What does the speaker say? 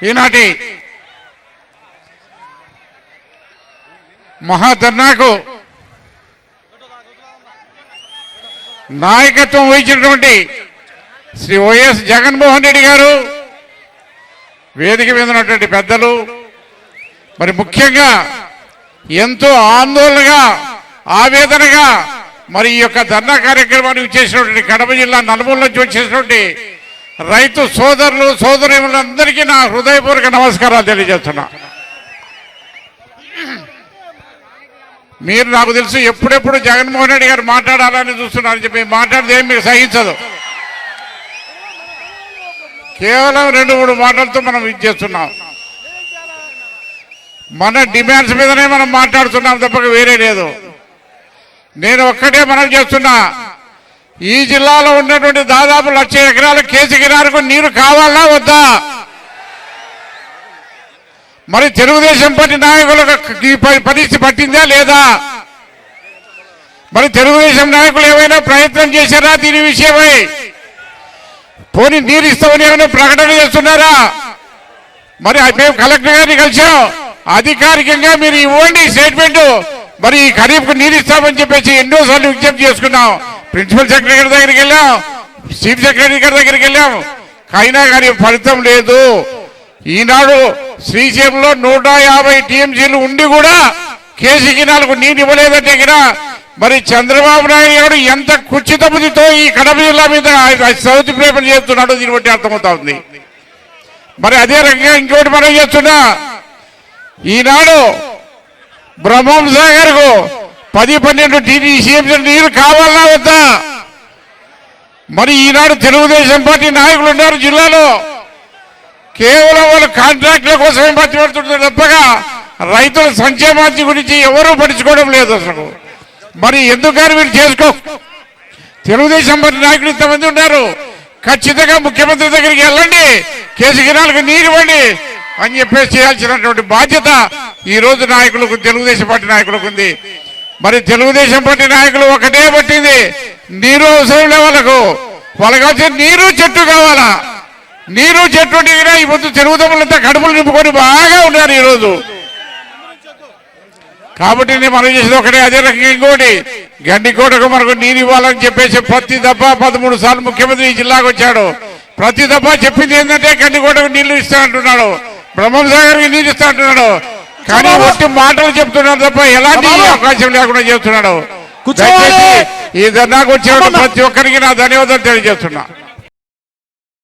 ఈనాటి మహాధర్నాకు నాయకత్వం వహించినటువంటి శ్రీ వైఎస్ జగన్మోహన్ రెడ్డి గారు, వేదిక మీద ఉన్నటువంటి పెద్దలు, మరి ముఖ్యంగా ఎంతో ఆందోళనగా ఆవేదనగా మరి ఈ యొక్క ధర్నా కార్యక్రమాన్ని చేసినటువంటి కడప జిల్లా నలుమూల నుంచి వచ్చేసినటువంటి రైతు సోదరులు సోదరులందరికీ నా హృదయపూర్వక నమస్కారాలు తెలియజేస్తున్నా. మీరు నాకు తెలుసు ఎప్పుడెప్పుడు జగన్మోహన్ రెడ్డి గారు మాట్లాడాలని చూస్తున్నారని చెప్పి మాట్లాడితే ఏం మీకు సహించదు. కేవలం 2-3 మాటలతో మనం ఇది చేస్తున్నాం. మన డిమాండ్స్ మీదనే మనం మాట్లాడుతున్నాం తప్పక వేరే లేదు. నేను ఒక్కటే మనం చేస్తున్నా, ఈ జిల్లాలో ఉన్నటువంటి దాదాపు 1,00,000 ఎకరాల కేసుగిరాలకు నీరు కావాలా వద్దా? మరి తెలుగుదేశం పార్టీ నాయకులకు ఈ పరిస్థితి పట్టిందా లేదా? మరి తెలుగుదేశం నాయకులు ఏమైనా ప్రయత్నం చేశారా దీని విషయమై? పోనీ నీరు ఇస్తామని ఏమైనా ప్రకటన చేస్తున్నారా? మరి మేము కలెక్టర్ గారిని కలిసాం, అధికారికంగా మీరు ఇవ్వండి స్టేట్మెంట్. మరి ఈ ఖరీఫ్కు నీరు ఇస్తామని చెప్పేసి ఎన్నోసార్లు విజ్ఞప్తి చేసుకున్నాం. ప్రిన్సిపల్ సెక్రటరీ దగ్గరికి వెళ్ళాం, చీఫ్ సెక్రటరీ గారి దగ్గరికి వెళ్ళాం, అయినా కానీ ఫలితం లేదు. ఈనాడు శ్రీశైలంలో 150 టీఎంసీలు ఉండి కూడా కేసీకి నీరు ఇవ్వలేదంటే కదా మరి చంద్రబాబు నాయుడు గారు ఎంత కుచితబుద్ధితో ఈ కడప జిల్లా మీద సౌత్ ప్రేమలు చేస్తున్నాడో దీన్ని బట్టి అర్థమవుతా ఉంది. మరి అదే రకంగా ఇంకోటి మనం చేస్తున్నా, ఈనాడు బ్రహ్మంసాగర్ కు 10-12 టీఎంసీ నీరు కావాలా వద్దా? మరి ఈనాడు తెలుగుదేశం పార్టీ నాయకులు ఉన్నారు జిల్లాలో, కేవలం వాళ్ళు కాంట్రాక్టుల కోసమే పట్టుబడుతుంటారు తప్పగా రైతుల సంక్షేమాన్ని గురించి ఎవరూ పట్టించుకోవడం లేదు అసలు. మరి ఎందుకని మీరు చేసుకో, తెలుగుదేశం పార్టీ నాయకులు ఇంతమంది ఉన్నారు, ఖచ్చితంగా ముఖ్యమంత్రి దగ్గరికి వెళ్ళండి, కేసీకి నీరు ఇవ్వండి అని చెప్పేసి చేయాల్సినటువంటి బాధ్యత ఈ రోజు నాయకులకు, తెలుగుదేశం పార్టీ నాయకులకు ఉంది. మరి తెలుగుదేశం పార్టీ నాయకులు ఒకటే పట్టింది, నీరు అవసరం లే వాళ్ళకు వచ్చే నీరు చెట్టు కావాలా. నీరు చెట్టు దిగినా ఈ పొద్దు తెలుగుదమ్ములంతా కడుపులు నింపుకొని బాగా ఉన్నారు ఈరోజు. కాబట్టి నేను మనం చేసేది ఒకటే. అదే రకంగా ఇంకోటి, గండికోటకు మనకు నీరు ఇవ్వాలని చెప్పేసి ప్రతి దఫా 13 సార్లు ముఖ్యమంత్రి ఈ జిల్లాకు వచ్చాడు. ప్రతి దఫా చెప్పింది ఏంటంటే గండికోటకు నీళ్లు ఇస్తా అంటున్నాడు, బ్రహ్మంసాగర్కి నీరు ఇస్తా అంటున్నాడు. కానీ ఒట్టి మాటలు చెప్తున్నాడు తప్ప ఎలాంటి అవకాశం లేకుండా చేస్తున్నాడు. దయచేసి ఈ ధర్నాకు వచ్చే ప్రతి ఒక్కరికి నా ధన్యవాదాలు తెలియజేస్తున్నా.